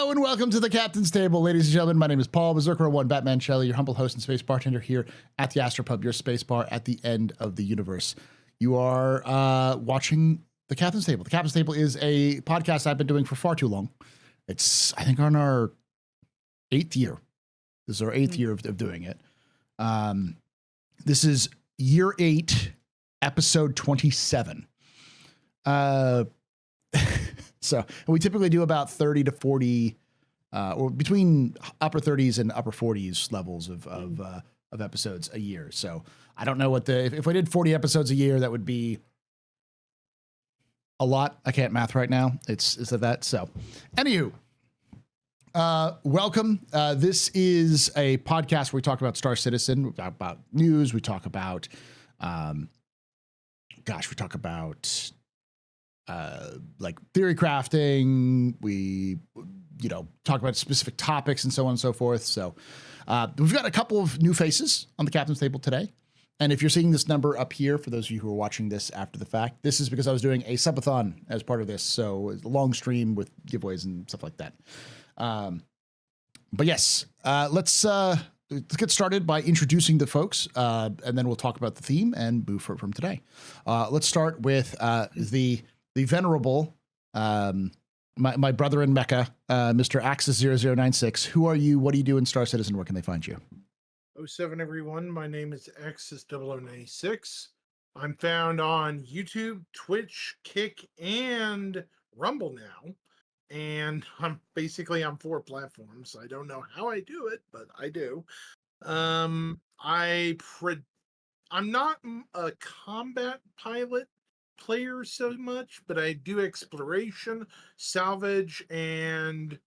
Hello and welcome to the Captain's Table, ladies and gentlemen. My name is Paul Berserker One Batman Shelley, your humble host and space bartender here at the AstroPub, your space bar at the end of the universe. You are watching the Captain's Table. The Captain's Table is a podcast I've been doing for far too long. It's, I think, on our 8th year. This is our 8th year of doing it. This is year 8, episode 27. So we typically do about 30 to 40, or between upper 30s and upper 40s levels of episodes a year. So I don't know what if we did 40 episodes a year, that would be a lot. I can't math right now. It's that. So anywho, welcome. This is a podcast where we talk about Star Citizen, we talk about news. We talk about, we talk about, like theory crafting. We, talk about specific topics and so on and so forth. So, we've got a couple of new faces on the Captain's Table today. And if you're seeing this number up here, for those of you who are watching this after the fact, this is because I was doing a subathon as part of this. So it's a long stream with giveaways and stuff like that. But yes, let's get started by introducing the folks, and then we'll talk about the theme and move from today. Let's start with the venerable, my brother in Mecca, Mr. Axis 0096. Who are you? What do you do in Star Citizen? Where can they find you? 07 everyone, my name is Axis 0096. I'm found on YouTube, Twitch, Kick, and Rumble now. And I'm basically on 4 platforms. I don't know how I do it, but I do. I'm not a combat pilot player so much, but I do exploration, salvage, and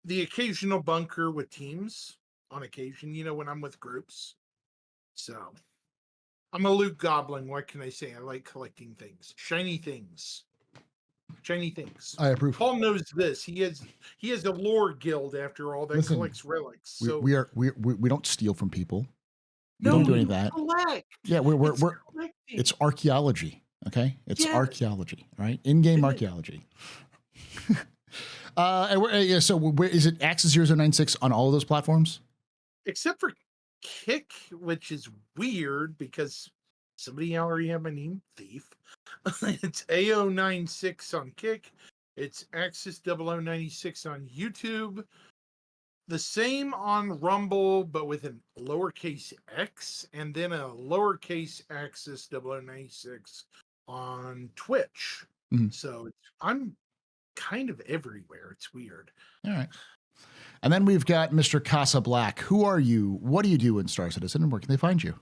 the occasional bunker with teams on occasion, when I'm with groups. So I'm a loot goblin. What can I say? I like collecting things. Shiny things. I approve. Paul knows this. He has a lore guild after all that. Collects relics. So we don't steal from people. We don't do any of that. Collect. Yeah, it's archaeology. Okay, it's archaeology, right? In-game archaeology. So where is it? Axis 0096 on all of those platforms, except for Kick, which is weird because somebody already had my name, Thief. It's AO96 on Kick. It's Axis 0096 on YouTube. The same on Rumble, but with a lowercase x, and then a lowercase Axis 0096 on Twitch. Mm-hmm. So I'm kind of everywhere. It's weird. All right. And then we've got Mr. Casa Black. Who are you? What do you do in Star Citizen, and where can they find you?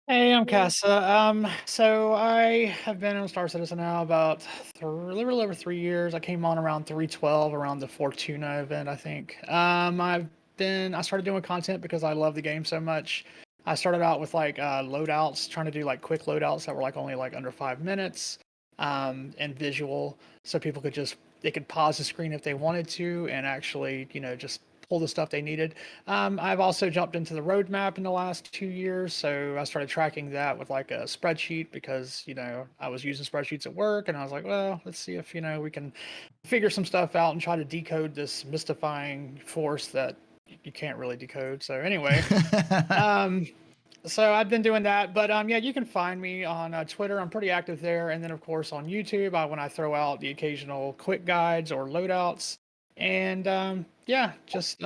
Hey, I'm Casa. So I have been on Star Citizen now about a little over 3 years. I came on around 312, around the Fortuna event, I think. I started doing content because I love the game so much. I started out with loadouts, trying to do quick loadouts that were only under 5 minutes, and visual, so people could pause the screen if they wanted to and actually, just pull the stuff they needed. I've also jumped into the roadmap in the last 2 years, so I started tracking that with a spreadsheet because I was using spreadsheets at work, and I was like, well, let's see if we can figure some stuff out and try to decode this mystifying force that you can't really decode. So anyway, so I've been doing that, but you can find me on Twitter. I'm pretty active there, and then of course on YouTube when I throw out the occasional quick guides or loadouts. And as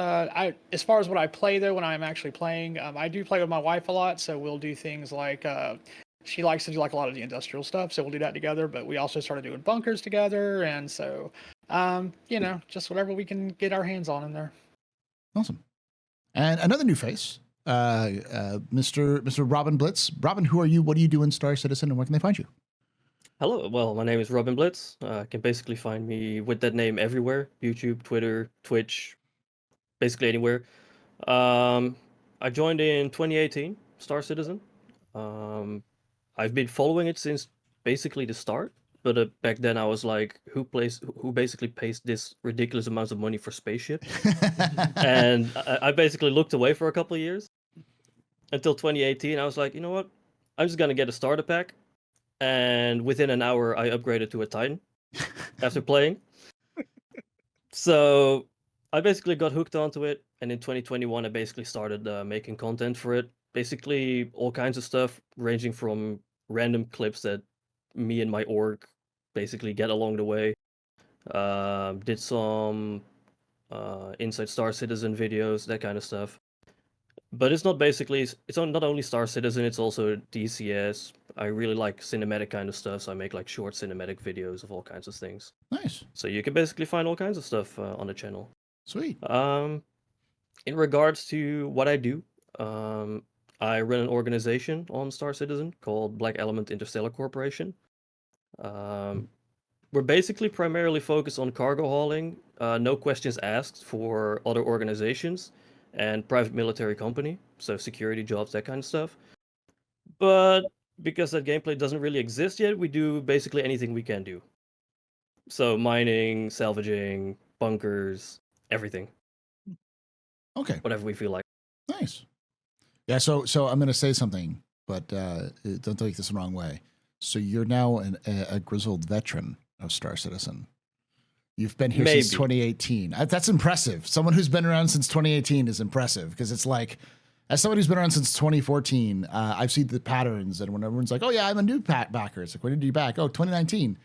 far as what I play though, when I'm actually playing, I do play with my wife a lot, so we'll do things like she likes to do a lot of the industrial stuff, so we'll do that together. But we also started doing bunkers together, and so just whatever we can get our hands on in there. Awesome. And another new face, Mr. Robin Blitz. Robin, who are you? What do you do in Star Citizen, and where can they find you? Hello, well, my name is Robin Blitz. You can basically find me with that name everywhere: YouTube, Twitter, Twitch, basically anywhere. I joined in 2018, Star Citizen. I've been following it since basically the start, but back then I was like, who basically pays this ridiculous amounts of money for spaceship? And I basically looked away for a couple of years until 2018. I was like, you know what? I'm just gonna get a starter pack. And within an hour, I upgraded to a Titan after playing. So I basically got hooked onto it, and in 2021 I basically started making content for it. Basically all kinds of stuff, ranging from random clips that me and my org basically get along the way. Did some inside Star Citizen videos, that kind of stuff. But it's not basically it's not only Star Citizen, it's also DCS. I really like cinematic kind of stuff, so I make like short cinematic videos of all kinds of things. Nice. So you can basically find all kinds of stuff on the channel. Sweet. In regards to what I do, I run an organization on Star Citizen called Black Element Interstellar Corporation. We're basically primarily focused on cargo hauling, no questions asked for other organizations, and private military company, so security jobs, that kind of stuff. But because that gameplay doesn't really exist yet, we do basically anything we can do. So mining, salvaging, bunkers, everything. Okay. Whatever we feel like. Nice. Yeah. So I'm going to say something, but don't take this the wrong way. So you're now a grizzled veteran of Star Citizen. You've been here since 2018. That's impressive. Someone who's been around since 2018 is impressive, because it's like, as someone who's been around since 2014, I've seen the patterns, and when everyone's like, "Oh yeah, I'm a new backer," it's like, "When did you back?" "Oh, 2019."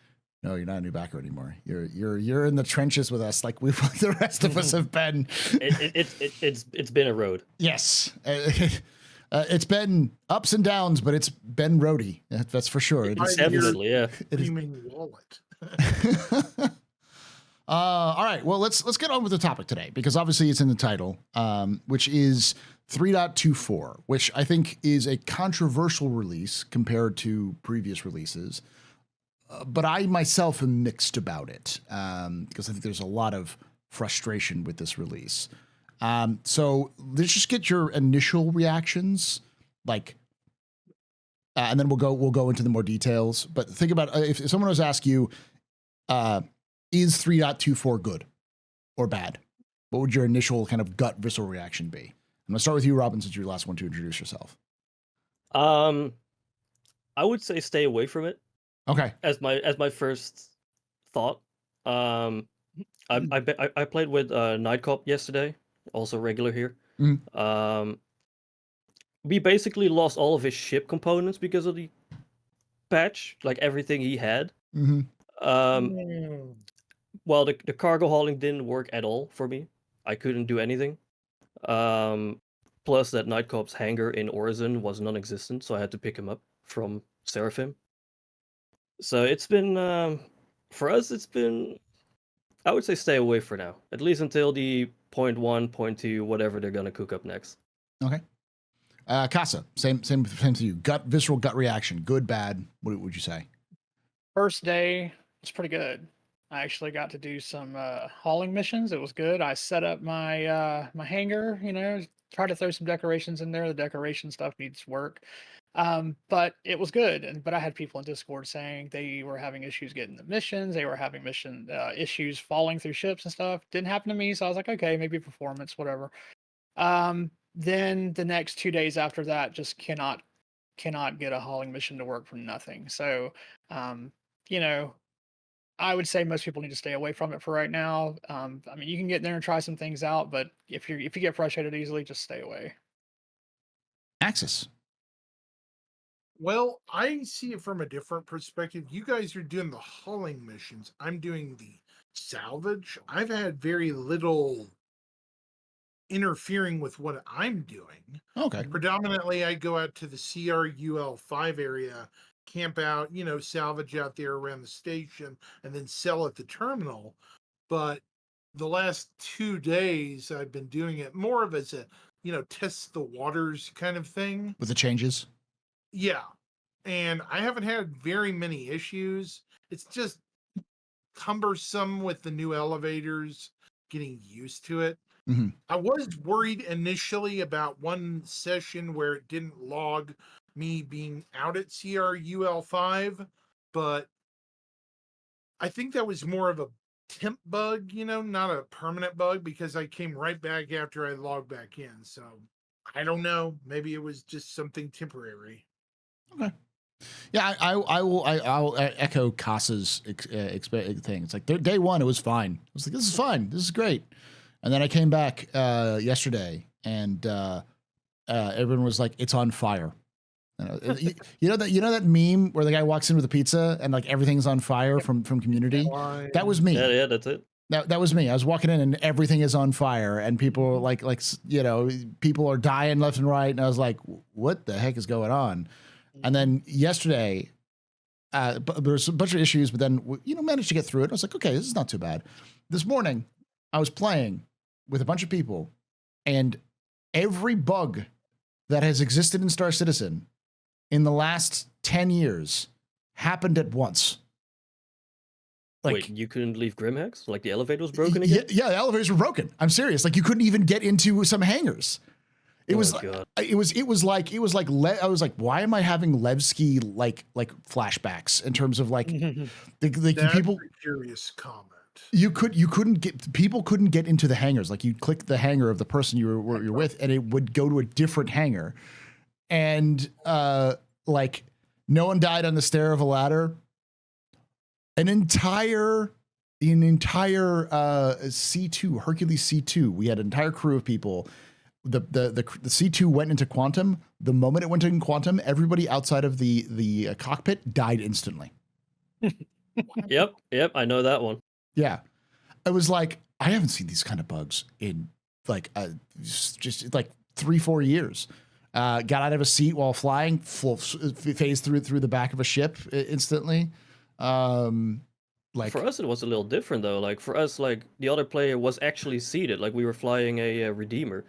No, you're not a new backer anymore. You're in the trenches with us, like the rest of us have been. It's been a road. Yes, it's been ups and downs, but it's been roady. That's for sure. Definitely, yeah. Streaming wallet. All right. Well, let's get on with the topic today, because obviously it's in the title, which is 3.24, which I think is a controversial release compared to previous releases. But I myself am mixed about it, because I think there's a lot of frustration with this release. So let's just get your initial reactions, like, and then we'll go into the more details. But think about if someone was to ask you, is 3.24 good or bad? What would your initial kind of gut visceral reaction be? I'm gonna start with you, Robin, since you're the last one to introduce yourself. I would say stay away from it. Okay. As my first thought. I played with Nightcop yesterday, also regular here. Mm-hmm. We basically lost all of his ship components because of the patch, like everything he had. Mm-hmm. Well, the cargo hauling didn't work at all for me. I couldn't do anything. Plus that Nightcop's hangar in Orison was non-existent, so I had to pick him up from Seraphim. So it's been, for us, it's been, I would say stay away for now, at least until the 0.1, 0.2, whatever they're going to cook up next. Okay. Casa, same to you. Visceral gut reaction, good, bad. What would you say? First day was pretty good. I actually got to do some hauling missions. It was good. I set up my my hangar, try to throw some decorations in there. The decoration stuff needs work. But it was good. But I had people in Discord saying they were having issues getting the missions. They were having mission issues falling through ships and stuff. Didn't happen to me. So I was like, okay, maybe performance, whatever. Then the next 2 days after that, just cannot get a hauling mission to work for nothing. So, I would say most people need to stay away from it for right now. I mean, you can get in there and try some things out, but if you get frustrated easily, just stay away. Axis. Well, I see it from a different perspective. You guys are doing the hauling missions. I'm doing the salvage. I've had very little interfering with what I'm doing. Okay. Predominantly, I go out to the CRUL5 area, camp out, salvage out there around the station, and then sell at the terminal. But the last 2 days, I've been doing it more of as a, test the waters kind of thing. With the changes? Yeah. And I haven't had very many issues. It's just cumbersome with the new elevators, getting used to it. Mm-hmm. I was worried initially about one session where it didn't log me being out at CRUL5, but I think that was more of a temp bug, not a permanent bug, because I came right back after I logged back in. So I don't know. Maybe it was just something temporary. Okay. Yeah, I'll echo Casa's thing. It's like day one, it was fine. I was like, this is fine. This is great. And then I came back yesterday, and everyone was like, it's on fire. You know that meme where the guy walks in with a pizza and like everything's on fire from Community? That was me. Yeah, that's it. That was me. I was walking in and everything is on fire, and people like people are dying left and right, and I was like, what the heck is going on? And then yesterday, there was a bunch of issues, but then managed to get through it. I was like, okay, this is not too bad. This morning, I was playing with a bunch of people, and every bug that has existed in Star Citizen in the last 10 years happened at once. Like, wait, you couldn't leave Grimhex? Like the elevator was broken again? Yeah, the elevators were broken. I'm serious. Like you couldn't even get into some hangars. It was like, I was like, why am I having Levski like flashbacks in terms of like the people? A curious comment. People couldn't get into the hangars. Like you click the hangar of the person you're with, and it would go to a different hangar, and like no one died on the stair of a ladder. An entire C2 Hercules C2. We had an entire crew of people. The C2 went into quantum. The moment it went into quantum, everybody outside of the cockpit died instantly. Yep, I know that one. Yeah, I was like, I haven't seen these kind of bugs in like just like 3-4 years. Got out of a seat while flying, phased through the back of a ship instantly. Like for us, it was a little different though. Like for us, like the other player was actually seated. Like we were flying a Redeemer,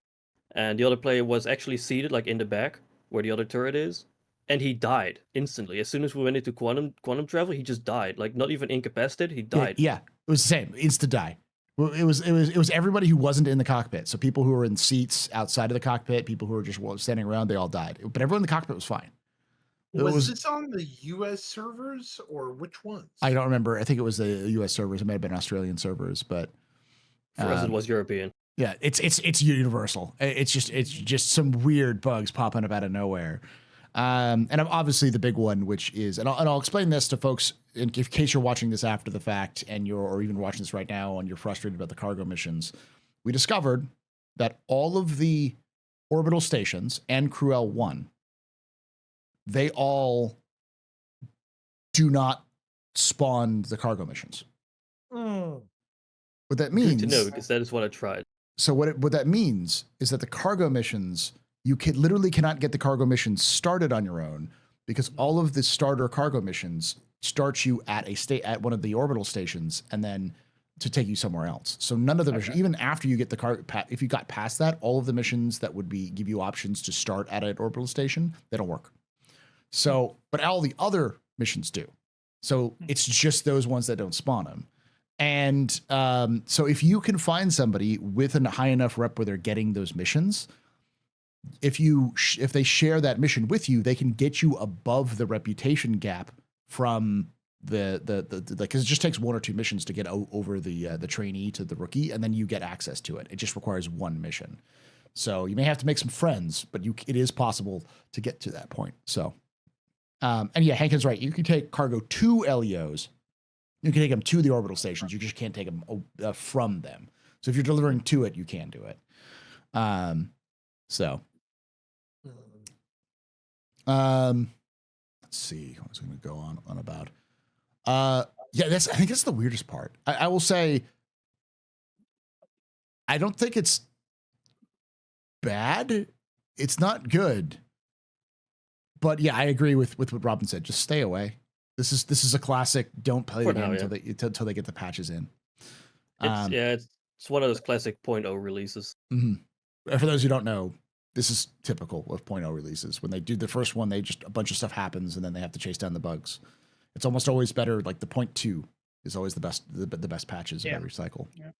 and the other player was actually seated, like in the back where the other turret is, and he died instantly. As soon as we went into quantum travel, he just died. Like not even incapacitated, he died. Yeah, it was the same. Insta die. Well, it was everybody who wasn't in the cockpit. So people who were in seats outside of the cockpit, people who were just standing around, they all died. But everyone in the cockpit was fine. Was this on the U.S. servers or which ones? I don't remember. I think it was the U.S. servers. It might have been Australian servers, but for us it was European. Yeah, it's universal. It's just some weird bugs popping up out of nowhere. And obviously the big one, which is, and I'll explain this to folks in case you're watching this after the fact or even watching this right now and you're frustrated about the cargo missions. We discovered that all of the orbital stations and Crew L1, they all do not spawn the cargo missions. What that means, good to know, because that is what I tried. So what that means is that the cargo missions, you literally cannot get the cargo missions started on your own, because all of the starter cargo missions start you at at one of the orbital stations and then to take you somewhere else. So none of the missions, even after you get the cargo, if you got past that, all of the missions that would give you options to start at an orbital station, they don't work. So, but all the other missions do. So it's just those ones that don't spawn them. And so if you can find somebody with a high enough rep where they're getting those missions, if they share that mission with you, they can get you above the reputation gap from because it just takes 1 or 2 missions to get over the trainee to the rookie, and then you get access to it. It just requires 1 mission. So you may have to make some friends, but it is possible to get to that point. So. And yeah, Hankin's right. You can take cargo to LEOs. You can take them to the orbital stations. You just can't take them from them. So if you're delivering to it, you can do it. So, let's see. What was I going to go on about? Yeah, I think that's the weirdest part. I will say, I don't think it's bad. It's not good. But yeah, I agree with what Robin said. Just stay away. This is a classic. Don't play the game until they get the patches in. It's one of those classic 0.0 releases. Mm-hmm. For those who don't know, this is typical of 0.0 releases. When they do the first one, a bunch of stuff happens, and then they have to chase down the bugs. It's almost always better. Like the 0.2 is always the best patches of every cycle. Yeah.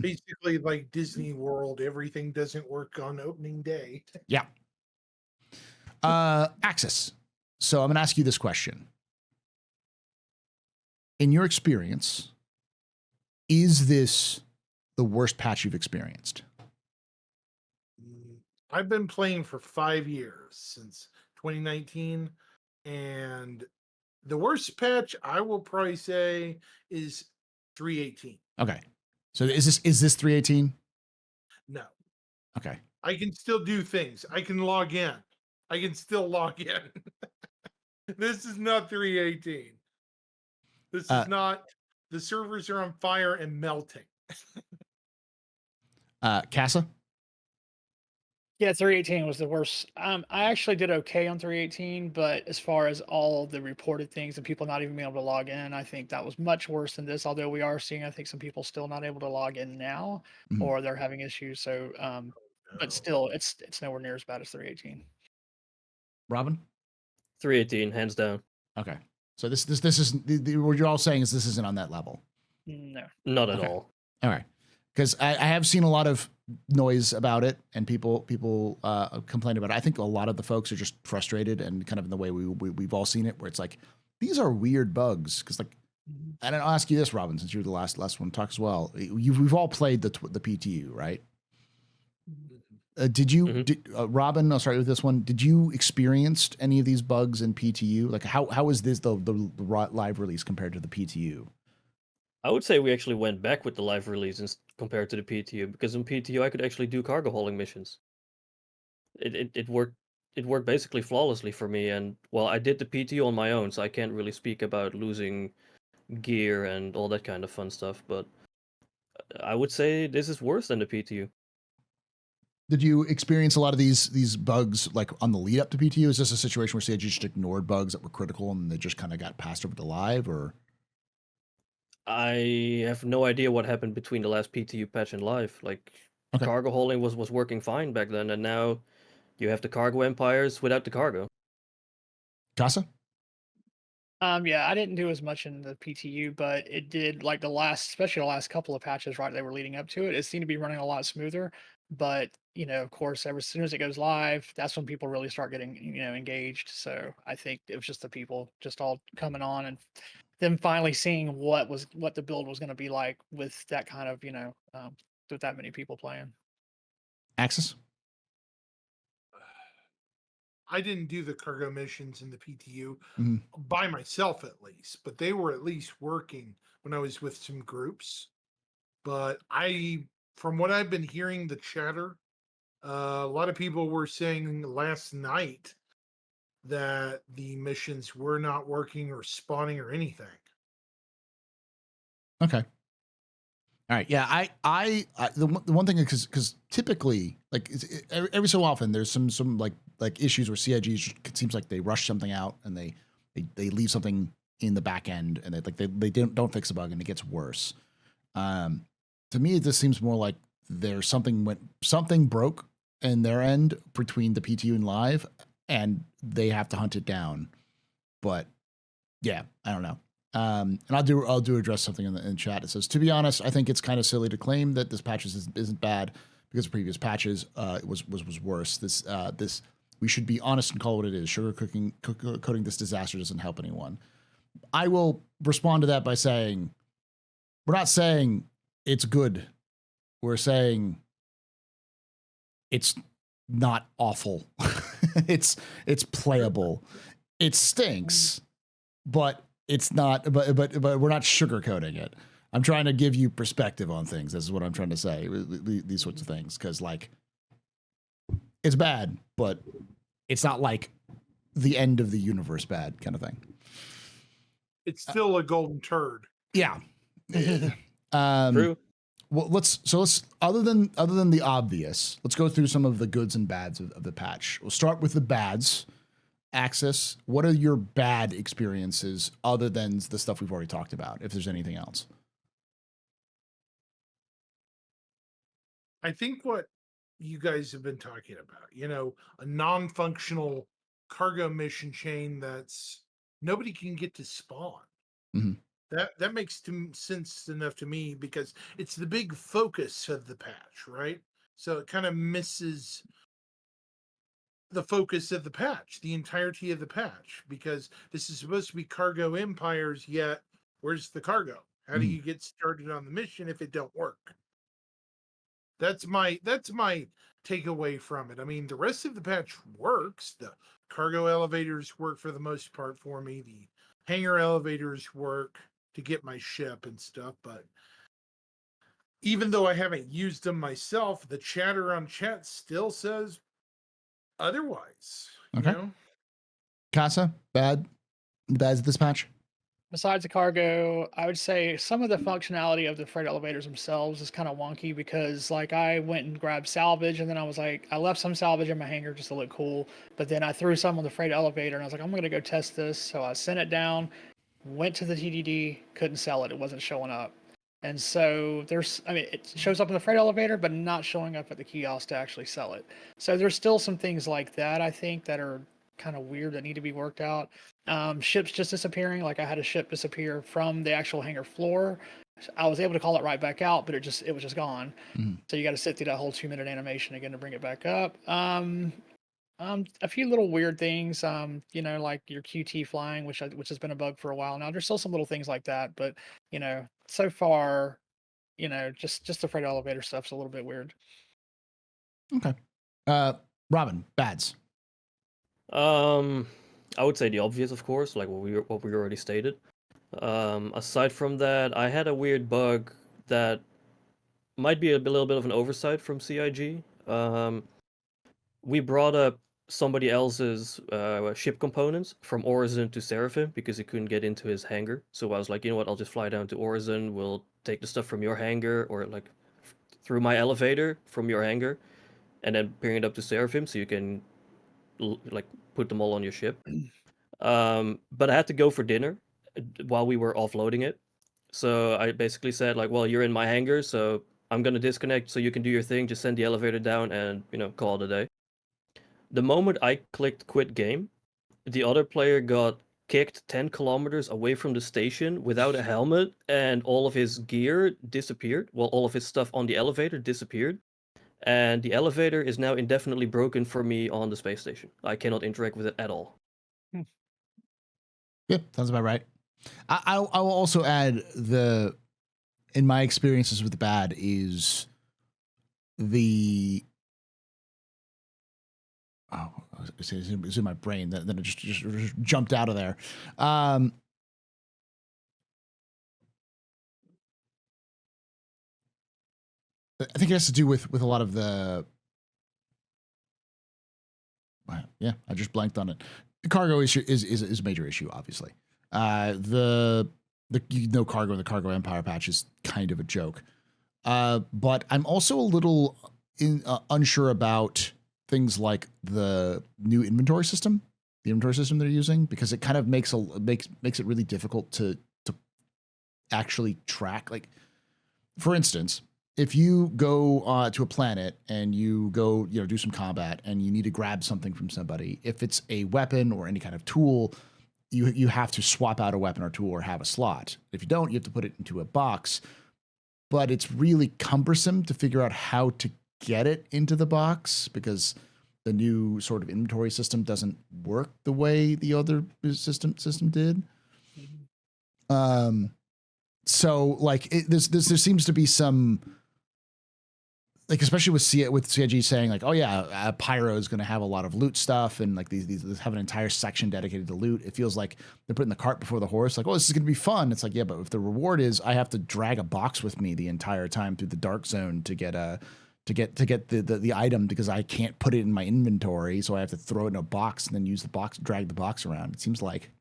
Basically, like Disney World, everything doesn't work on opening day. Yeah. Access. So I'm going to ask you this question. In your experience, is this the worst patch you've experienced? I've been playing for 5 years, since 2019. And the worst patch I will probably say is 3.18. Okay. So is this 3.18? No. Okay. I can still do things. I can log in. I can still log in. This is not 3.18. This is not. The servers are on fire and melting. Casa? Yeah, 318 was the worst. I actually did okay on 318, but as far as all the reported things and people not even being able to log in, I think that was much worse than this. Although we are seeing, I think, some people still not able to log in now, Mhm. or they're having issues. So, but still, it's nowhere near as bad as 318. Robin? 318, hands down. Okay. So this isn't what you're all saying is this isn't on that level. No. Not at Okay. all. All right. Because I have seen a lot of noise about it and people complain about it. I think a lot of the folks are just frustrated and kind of in the way we've all seen it, where it's like, these are weird bugs. Because like, and I'll ask you this, Robin, since you're the last one to talk as well. We've all played the PTU, right? Did you, Robin? I'll start with this one. Did you experience any of these bugs in PTU? Like, how is this the live release compared to the PTU? I would say we actually went back with the live release compared to the PTU, because in PTU I could actually do cargo hauling missions. It worked basically flawlessly for me, and well, I did the PTU on my own, so I can't really speak about losing gear and all that kind of fun stuff, but I would say this is worse than the PTU. Did you experience a lot of these bugs like on the lead up to PTU? Is this a situation where CIG just ignored bugs that were critical and they just kind of got passed over to live, or? I have no idea what happened between the last PTU patch and live. Like, Okay. cargo hauling was working fine back then, and now you have the cargo empires without the cargo. Casa? Yeah, I didn't do as much in the PTU, but it did like especially the last couple of patches, right? They were leading up to it. It seemed to be running a lot smoother. But, of course, as soon as it goes live, that's when people really start getting, engaged. So I think it was just the people just all coming on and them finally seeing what the build was going to be like with that kind of, with that many people playing. Axis? I didn't do the cargo missions in the PTU Mhm. by myself, at least, but they were at least working when I was with some groups. But from what I've been hearing, the chatter, a lot of people were saying last night that the missions were not working or spawning or anything. Okay. All right. Yeah. I the one thing is because typically, like every so often, there's some like issues where CIGs, it seems like they rush something out and they leave something in the back end and they don't fix a bug and it gets worse. To me, this seems more like there's something broke in their end between the PTU and live, and they have to hunt it down. But yeah, I don't know. And I'll do address something in the chat. It says, to be honest, I think it's kind of silly to claim that this patch isn't bad because of previous patches it was worse. This we should be honest and call it what it is. Sugarcoating this disaster doesn't help anyone. I will respond to that by saying, we're not saying it's good. We're saying it's not awful. it's playable. It stinks, but it's not. But we're not sugarcoating it. I'm trying to give you perspective on things. This is what I'm trying to say. These sorts of things, because like it's bad, but it's not like the end of the universe bad kind of thing. It's still a golden turd. Yeah. True. Well, let's other than the obvious, let's go through some of the goods and bads of the patch. We'll start with the bads. Axis, what are your bad experiences other than the stuff we've already talked about, if there's anything else? I think what you guys have been talking about, a non-functional cargo mission chain that's nobody can get to spawn. Mm-hmm. That makes sense enough to me because it's the big focus of the patch, right? So it kind of misses the focus of the patch, the entirety of the patch, because this is supposed to be cargo empires, yet where's the cargo? How do you get started on the mission if it don't work? That's my take away from it. I mean, the rest of the patch works. The cargo elevators work for the most part for me. The hangar elevators work to get my ship and stuff, but even though I haven't used them myself, the chatter on chat still says otherwise. Okay. You know? Casa, bad's this patch? Besides the cargo, I would say some of the functionality of the freight elevators themselves is kind of wonky because, like, I went and grabbed salvage, and then I was like, I left some salvage in my hangar just to look cool, but then I threw some on the freight elevator, and I was like, I'm gonna go test this. So I sent it down, went to the TDD, couldn't sell it. It wasn't showing up. And so it shows up in the freight elevator, but not showing up at the kiosk to actually sell it. So there's still some things like that, I think, that are kind of weird that need to be worked out. Ships just disappearing. Like, I had a ship disappear from the actual hangar floor. I was able to call it right back out, but it was just gone. Mhm. So you got to sit through that whole 2-minute animation again to bring it back up. A few little weird things, like your QT flying, which has been a bug for a while now. There's still some little things like that, but so far, just the freight elevator stuff's a little bit weird. Okay. Robin, bads. I would say the obvious, of course, like what we already stated. Aside from that, I had a weird bug that might be a little bit of an oversight from CIG. We brought up somebody else's ship components from Horizon to Seraphim because he couldn't get into his hangar. So I was like, you know what, I'll just fly down to Horizon. We'll take the stuff from your hangar, or like through my elevator from your hangar, and then bring it up to Seraphim so you can like put them all on your ship. But I had to go for dinner while we were offloading it. So I basically said, like, well, you're in my hangar, so I'm gonna disconnect so you can do your thing. Just send the elevator down and call it a day. The moment I clicked quit game, the other player got kicked 10 kilometers away from the station without a helmet, and all of his gear disappeared. Well, all of his stuff on the elevator disappeared. And the elevator is now indefinitely broken for me on the space station. I cannot interact with it at all. Yeah, sounds about right. I will also add in my experiences with the bad is it's in my brain. Then it just jumped out of there. I think it has to do with a lot of the. Yeah, I just blanked on it. The cargo issue is a major issue, obviously. The cargo in the Cargo Empire patch is kind of a joke. But I'm also a little unsure about things like the new inventory system, they're using, because it kind of makes it really difficult to actually track. Like, for instance, if you go to a planet and you go do some combat and you need to grab something from somebody, if it's a weapon or any kind of tool, you have to swap out a weapon or tool or have a slot. If you don't, you have to put it into a box. But it's really cumbersome to figure out how to get it into the box because the new sort of inventory system doesn't work the way the other system did. So like there seems to be some, like, especially with CIG saying like, oh yeah, Pyro is going to have a lot of loot stuff, and like these have an entire section dedicated to loot. It feels like they're putting the cart before the horse. Like, oh, this is going to be fun. It's like, yeah, but if the reward is I have to drag a box with me the entire time through the dark zone to get the item because I can't put it in my inventory, so I have to throw it in a box and then use the box, drag the box around. It seems like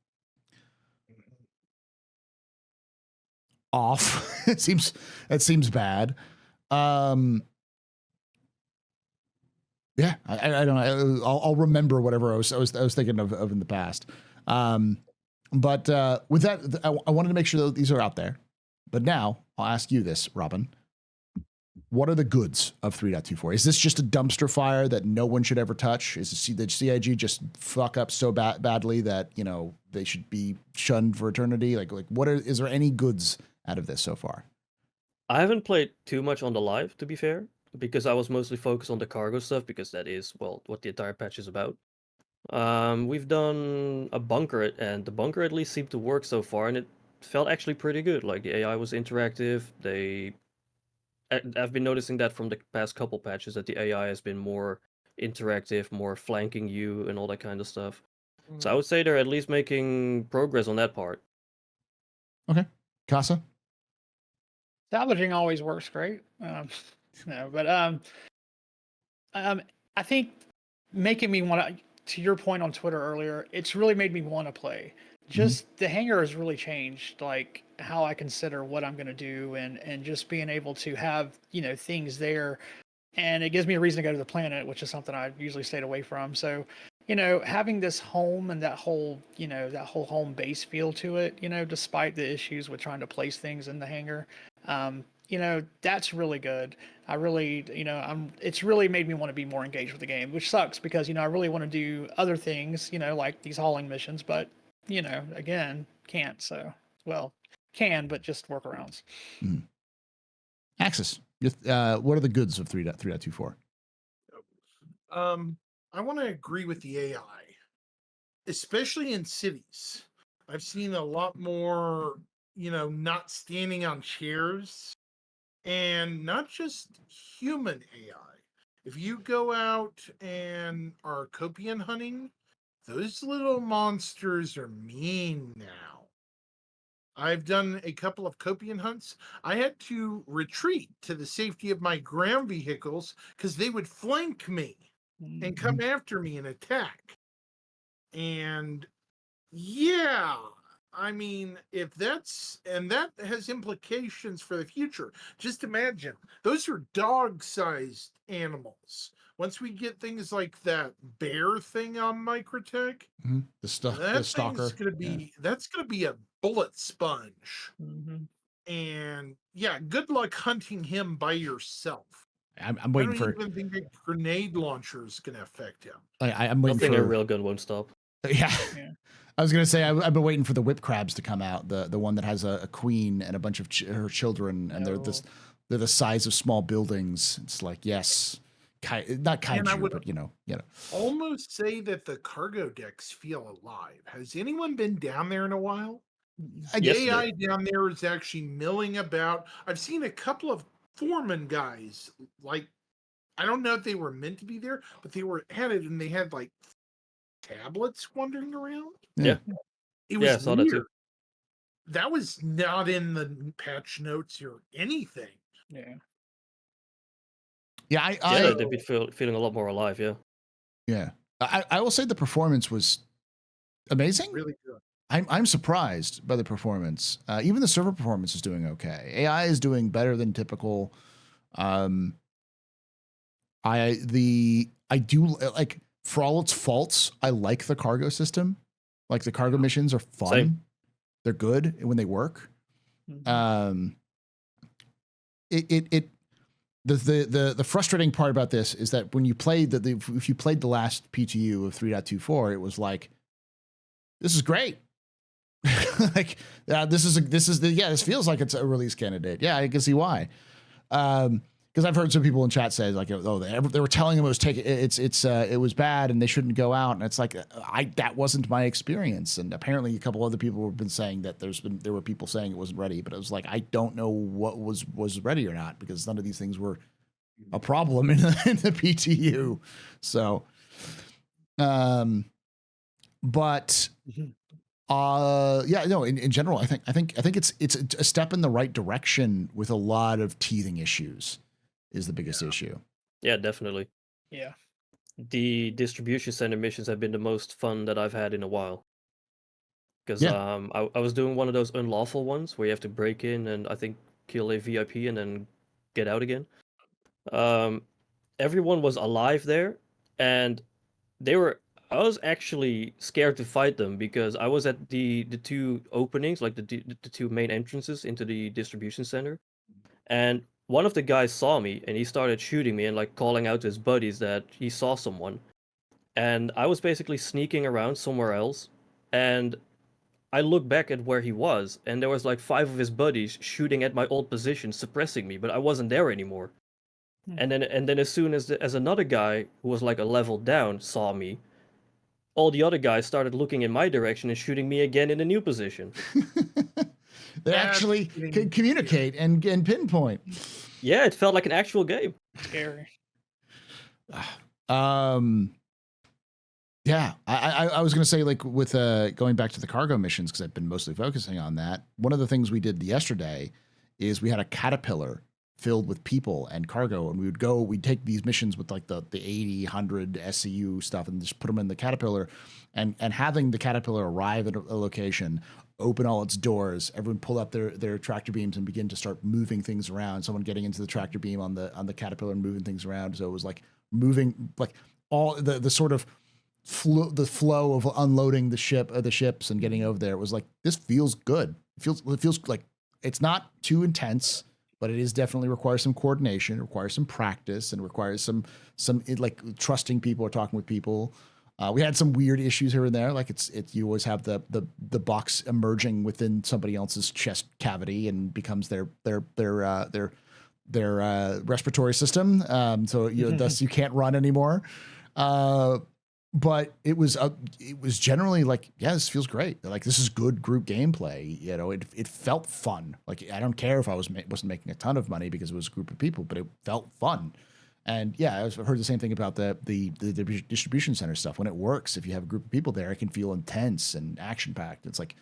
off. It seems bad. Yeah, I don't know. I'll remember whatever I was thinking of in the past. But with that, I wanted to make sure that these are out there. But now I'll ask you this, Robin. What are the goods of 3.24? Is this just a dumpster fire that no one should ever touch? Is the CIG just fuck up so badly that they should be shunned for eternity? Like is there any goods out of this so far? I haven't played too much on the live, to be fair, because I was mostly focused on the cargo stuff, because that is, well, what the entire patch is about. We've done a bunker, and the bunker at least seemed to work so far, and it felt actually pretty good. Like, the AI was interactive, they I've been noticing that from the past couple patches that the AI has been more interactive, more flanking you, and all that kind of stuff. So I would say they're at least making progress on that part. Okay, Casa. Salvaging always works great. No, but I think making me want to your point on Twitter earlier, it's really made me want to play. Just the hangar has really changed, like how I consider what I'm going to do, and just being able to have things there, and it gives me a reason to go to the planet, which is something I usually stayed away from. So, having this home and that whole home base feel to it, despite the issues with trying to place things in the hangar, that's really good. I really, it's really made me want to be more engaged with the game, which sucks because, I really want to do other things, like these hauling missions, but, again, can't. So, well, can, but just workarounds. Axis, what are the goods of 3.24? I want to agree with the AI, especially in cities. I've seen a lot more, not standing on chairs, and not just human AI. If you go out and are copian hunting, those little monsters are mean now. I've done a couple of copian hunts. I had to retreat to the safety of my ground vehicles because they would flank me and come after me and attack. And yeah, I mean, if and that has implications for the future. Just imagine, those are dog-sized animals. Once we get things like that bear thing on Microtech, the stalker, that's gonna be a bullet sponge. And yeah, good luck hunting him by yourself. I'm waiting I don't even think a grenade launcher is gonna affect him. I'm waiting for a railgun won't stop. Yeah. I was gonna say I've been waiting for the whip crabs to come out. The one that has a queen and a bunch of her children, and they're the size of small buildings. It's like, yes, not kaiju, but almost say that the cargo decks feel alive. Has anyone been down there in a while? The AI down there is actually milling about. I've seen a couple of foreman guys, like, I don't know if they were meant to be there, but they were at it, and they had like tablets wandering around. Yeah, it was saw weird. that too. That was not in the patch notes or anything. They'd be feeling a lot more alive. Yeah. I will say the performance was amazing. Really good. I'm surprised by the performance. Even the server performance is doing okay. AI is doing better than typical. I do like, for all its faults, I like the cargo system. Like, the cargo missions are fun. Same. They're good when they work. The frustrating part about this is that when you played if you played the last PTU of 3.24, it was like, this is great. Like, this feels like it's a release candidate. Yeah, I can see why. Because I've heard some people in chat say, like, oh, they were telling them it was bad and they shouldn't go out, and it's like, that wasn't my experience. And apparently a couple other people have been saying that there were people saying it wasn't ready, but it was like, I don't know what was ready or not, because none of these things were a problem in the PTU. So, but. In general, I think it's a step in the right direction with a lot of teething issues is the biggest issue. Yeah, definitely. Yeah. The distribution center missions have been the most fun that I've had in a while. Because I was doing one of those unlawful ones where you have to break in and I think kill a VIP and then get out again. Everyone was alive there, and I was actually scared to fight them because I was at the two openings, like the two main entrances into the distribution center, and one of the guys saw me and he started shooting me and like calling out to his buddies that he saw someone, and I was basically sneaking around somewhere else, and I looked back at where he was, and there was like 5 of his buddies shooting at my old position, suppressing me, but I wasn't there anymore. And then as soon as another guy who was like a level down saw me, all the other guys started looking in my direction and shooting me again in a new position. They actually can communicate and pinpoint. Yeah, it felt like an actual game. Scary. Yeah, I was gonna say, like, with going back to the cargo missions, because I've been mostly focusing on that. One of the things we did yesterday is we had a caterpillar filled with people and cargo, and we'd take these missions with like the 80, 100 SCU stuff and just put them in the caterpillar, and having the caterpillar arrive at a location, open all its doors, everyone pull up their tractor beams and begin to start moving things around. Someone getting into the tractor beam on the caterpillar and moving things around. So it was like moving, like all the sort of the flow of unloading the ships and getting over there. It was like, this feels good. It feels like it's not too intense, but it is definitely requires some coordination, requires some practice, and requires some like trusting people or talking with people. We had some weird issues here and there, like it's you always have the box emerging within somebody else's chest cavity and becomes their respiratory system. So thus you can't run anymore. But it was generally like, yeah, this feels great. Like, this is good group gameplay. It felt fun. Like, I don't care if I wasn't making a ton of money because it was a group of people, but it felt fun. And yeah, I've heard the same thing about the distribution center stuff. When it works, if you have a group of people there, it can feel intense and action packed. It's like,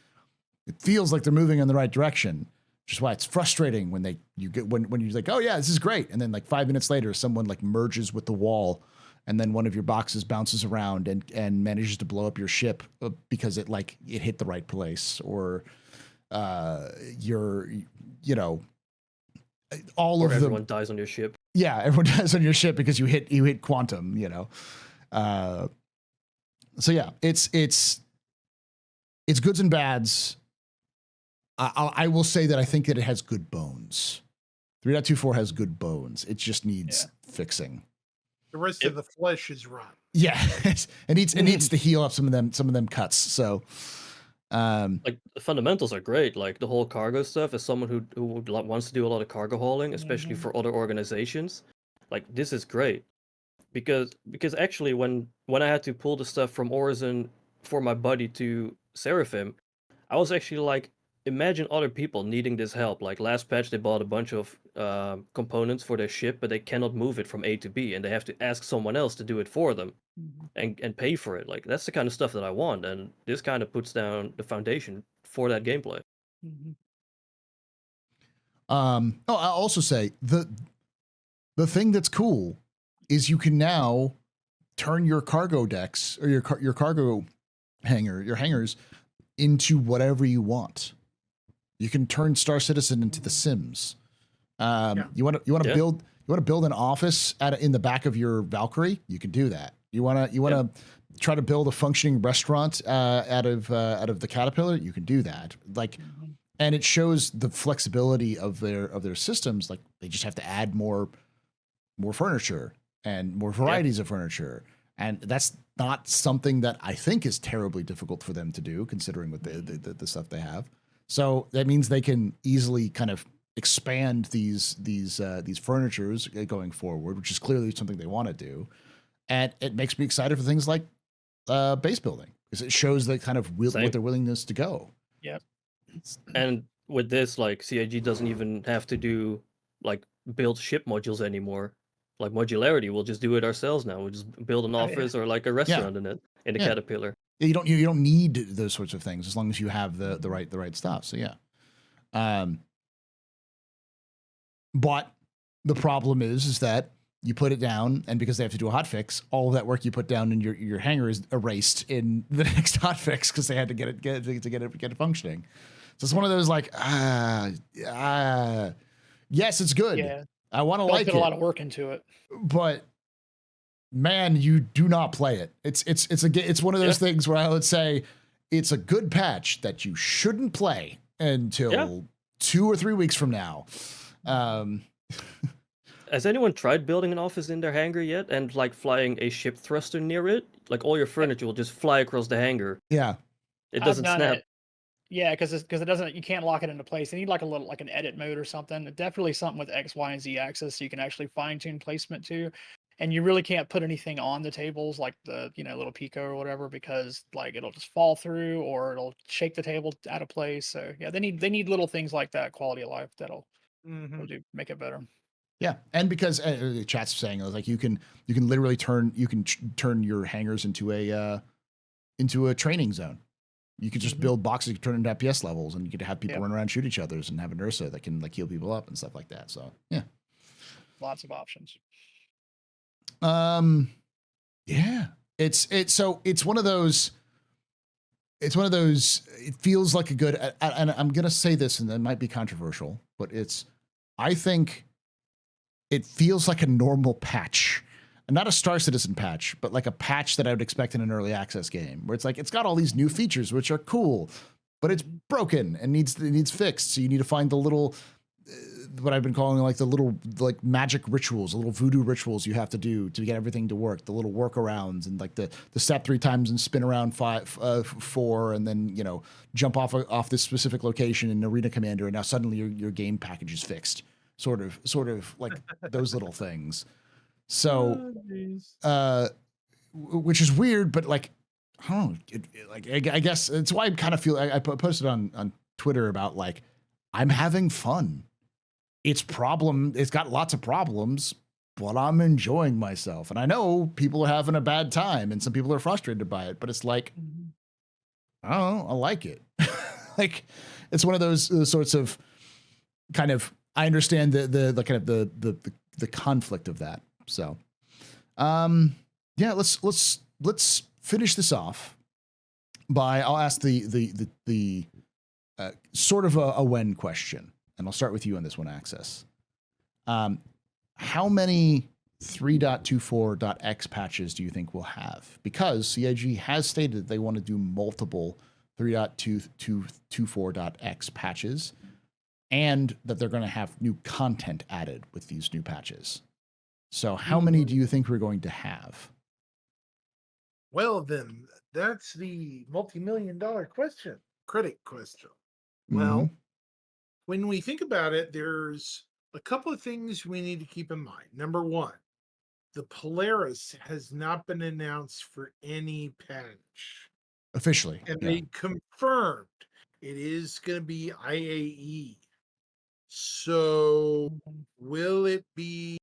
it feels like they're moving in the right direction, which is why it's frustrating when when you're like, oh yeah, this is great, and then like 5 minutes later, someone like merges with the wall, and then one of your boxes bounces around and manages to blow up your ship because it hit the right place, or everyone dies on your ship. Yeah, everyone dies on your ship because you hit quantum. So yeah, it's goods and bads. I will say that I think that it has good bones. 3.24 has good bones. It just needs fixing. The rest of the flesh is rotten. Yeah, it needs to heal up some of them cuts. So, like, the fundamentals are great. Like, the whole cargo stuff. As someone who wants to do a lot of cargo hauling, especially for other organizations, like, this is great. Because actually, when I had to pull the stuff from Orison for my buddy to Seraphim, I was actually like, imagine other people needing this help. Like, last patch, they bought a bunch of components for their ship, but they cannot move it from A to B, and they have to ask someone else to do it for them and pay for it. Like, that's the kind of stuff that I want, and this kind of puts down the foundation for that gameplay. I'll also say the thing that's cool is you can now turn your cargo decks or your cargo hangars into whatever you want. You can turn Star Citizen into The Sims. You want to build an office in the back of your Valkyrie? You can do that. You want to try to build a functioning restaurant out of the Caterpillar? You can do that. Like, and it shows the flexibility of their systems. Like, they just have to add more furniture and more varieties of furniture. And that's not something that I think is terribly difficult for them to do, considering what the stuff they have. So that means they can easily kind of expand these furnitures going forward, which is clearly something they want to do. And it makes me excited for things like base building, because it shows the kind of what their willingness to go. Yep. And with this, like, CIG doesn't even have to do like build ship modules anymore. Like, modularity, we'll just do it ourselves now. We'll just build an office or like a restaurant in the Caterpillar. You don't need those sorts of things as long as you have the right stuff. So yeah. But the problem is that you put it down, and because they have to do a hotfix, all of that work you put down in your hangar is erased in the next hotfix because they had to get it functioning. So it's one of those like, yes, it's good. Yeah. I want to like it. Put a lot of work into it, but man, you do not play it. It's one of those things where I would say it's a good patch that you shouldn't play until 2 or 3 weeks from now. Has anyone tried building an office in their hangar yet, and like flying a ship thruster near it? Like, all your furniture will just fly across the hangar. Yeah, it doesn't snap. Yeah, because it doesn't. You can't lock it into place. You need like an edit mode or something. Definitely something with X, Y, and Z axis, so you can actually fine tune placement too. And you really can't put anything on the tables like the little Pico or whatever, because like it'll just fall through or it'll shake the table out of place. So yeah, they need little things like that, quality of life that'll make it better. Yeah, and because the chat's saying like you can literally turn your hangars into a training zone. You could just build boxes, you could turn into FPS levels, and you could have people run around and shoot each others, and have an Ursa that can like heal people up and stuff like that. So yeah, lots of options. Yeah, it's one of those. It's one of those. It feels like a good. And I'm gonna say this, and it might be controversial, but I think it feels like a normal patch. Not a Star Citizen patch, but like a patch that I would expect in an early access game, where it's like it's got all these new features which are cool, but it's broken and needs fixed. So you need to find the little, what I've been calling like the little like magic rituals, the little voodoo rituals you have to do to get everything to work. The little workarounds and like the step 3 times and spin around 4, and then jump off this specific location in Arena Commander, and now suddenly your game package is fixed. Sort of like those little things. So, which is weird, but like, I don't know, I guess it's why I kind of feel I posted on Twitter about like, I'm having fun. It's got lots of problems, but I'm enjoying myself. And I know people are having a bad time and some people are frustrated by it, but it's like, I don't know, I like it. Like, it's one of those sorts of kind of, I understand the kind of the conflict of that. So, yeah, let's finish this off by, I'll ask the sort of a when question, and I'll start with you on this one, Access. How many 3.24.x patches do you think we'll have? Because CIG has stated that they want to do multiple 3.24.x patches, and that they're going to have new content added with these new patches. So how many do you think we're going to have? Well, then that's the multi-million-dollar question, critic question. Well, when we think about it, there's a couple of things we need to keep in mind. Number one, the Polaris has not been announced for any patch. Officially. And they confirmed it is going to be IAE. So will it be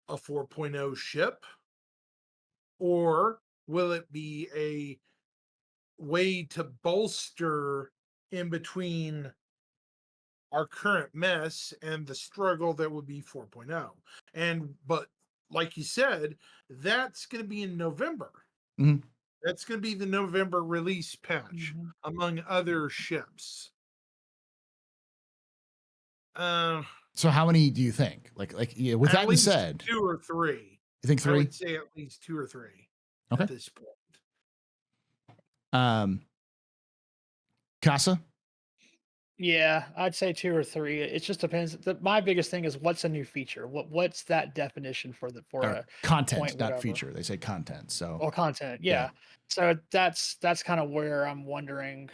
a 4.0 ship, or will it be a way to bolster in between our current mess and the struggle that would be 4.0? But like you said, that's going to be in November. That's going to be the November release patch, among other ships. So how many do you think? Like with that being said, 2 or 3. You think 3? I would say at least 2 or 3 at this point. Casa? Yeah, I'd say 2 or 3. It just depends. My biggest thing is, what's a new feature? What's that definition for a content, not feature. They say content. So or content, yeah. So that's kind of where I'm wondering,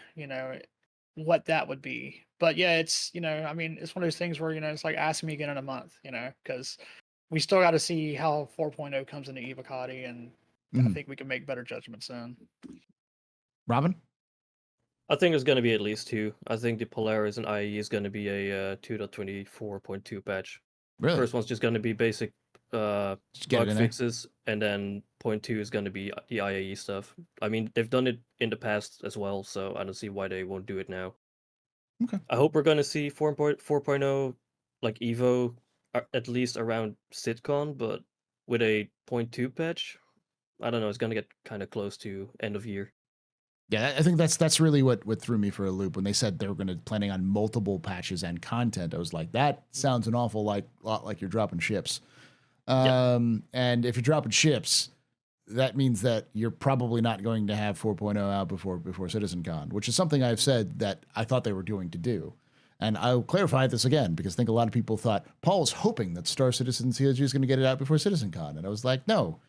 what that would be. But yeah, it's I mean, it's one of those things where it's like, ask me again in a month, because we still got to see how 4.0 comes into Evocati, and I think we can make better judgments then. Robin? I think it's going to be at least 2. I think the Polaris and IE is going to be a 2.24.2 patch. Really? First one's just going to be basic bug fixes, and then 0.2 is going to be the IAE stuff. I mean, they've done it in the past as well, so I don't see why they won't do it now. Okay. I hope we're going to see 4.0 like Evo at least around SitCon, but with a 0.2 patch, I don't know, it's going to get kind of close to end of year. Yeah, I think that's really what threw me for a loop when they said they were going to planning on multiple patches and content. I was like, that sounds an awful lot like you're dropping ships. And if you're dropping ships, that means that you're probably not going to have 4.0 out before CitizenCon, which is something I've said that I thought they were going to do. And I'll clarify this again, because I think a lot of people thought Paul was hoping that Star Citizen CIG is going to get it out before CitizenCon. And I was like, no.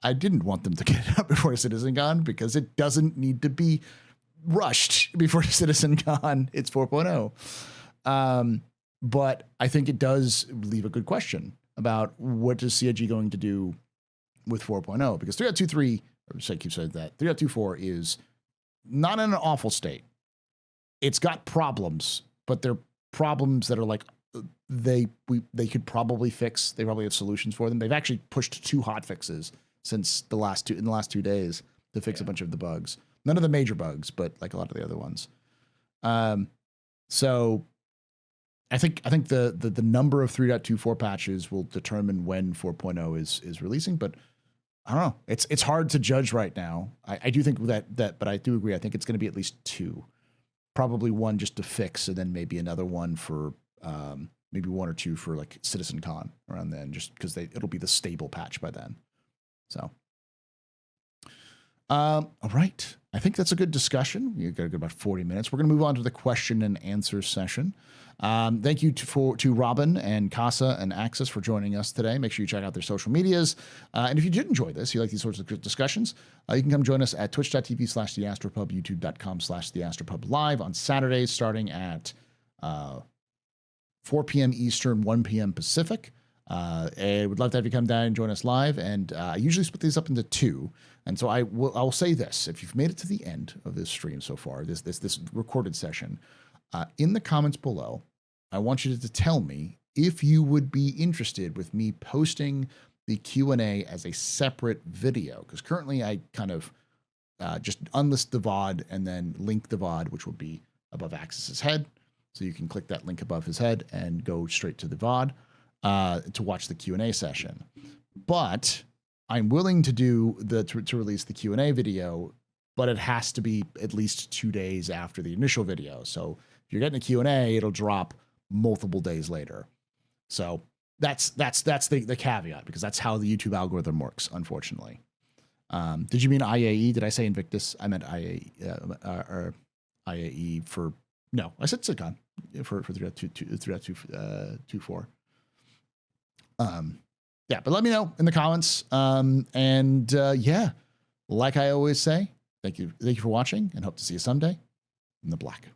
I didn't want them to get it out before CitizenCon, because it doesn't need to be rushed before CitizenCon. It's 4.0. But I think it does leave a good question about what is CIG going to do with 4.0, because 3.23, I keep saying that, 3.24 is not in an awful state. It's got problems, but they're problems that are like they could probably fix. They probably have solutions for them. They've actually pushed 2 hot fixes since the last 2 days to fix a bunch of the bugs. None of the major bugs, but like a lot of the other ones. So I think the number of 3.24 patches will determine when 4.0 is releasing, but I don't know. It's hard to judge right now. I do think that, but I do agree. I think it's going to be at least 2, probably 1 just to fix, and then maybe another one for maybe 1 or 2 for like CitizenCon around then, just because it'll be the stable patch by then. So, all right. I think that's a good discussion. You've got about 40 minutes. We're going to move on to the question and answer session. Thank you to Robin and Casa and Axis for joining us today. Make sure you check out their social medias. And if you did enjoy this, you like these sorts of discussions, you can come join us at twitch.tv/TheAstroPub, youtube.com/TheAstroPubLive on Saturdays starting at 4 p.m. Eastern, 1 p.m. Pacific. I would love to have you come down and join us live. And I usually split these up into 2. And so I will say this: if you've made it to the end of this stream so far, this recorded session, in the comments below, I want you to tell me if you would be interested with me posting the Q&A as a separate video, because currently I kind of just unlist the VOD and then link the VOD, which will be above Axis's head. So you can click that link above his head and go straight to the VOD to watch the Q&A session. But I'm willing to do to release the Q&A video, but it has to be at least 2 days after the initial video. So if you're getting a Q&A, it'll drop multiple days later. So that's the caveat, because that's how the YouTube algorithm works, unfortunately. Did you mean IAE? Did I say Invictus? I meant IAE, or IAE for, no, I said CitCon for 3.24. Yeah, but let me know in the comments. Yeah, like I always say, thank you for watching, and hope to see you someday in the black.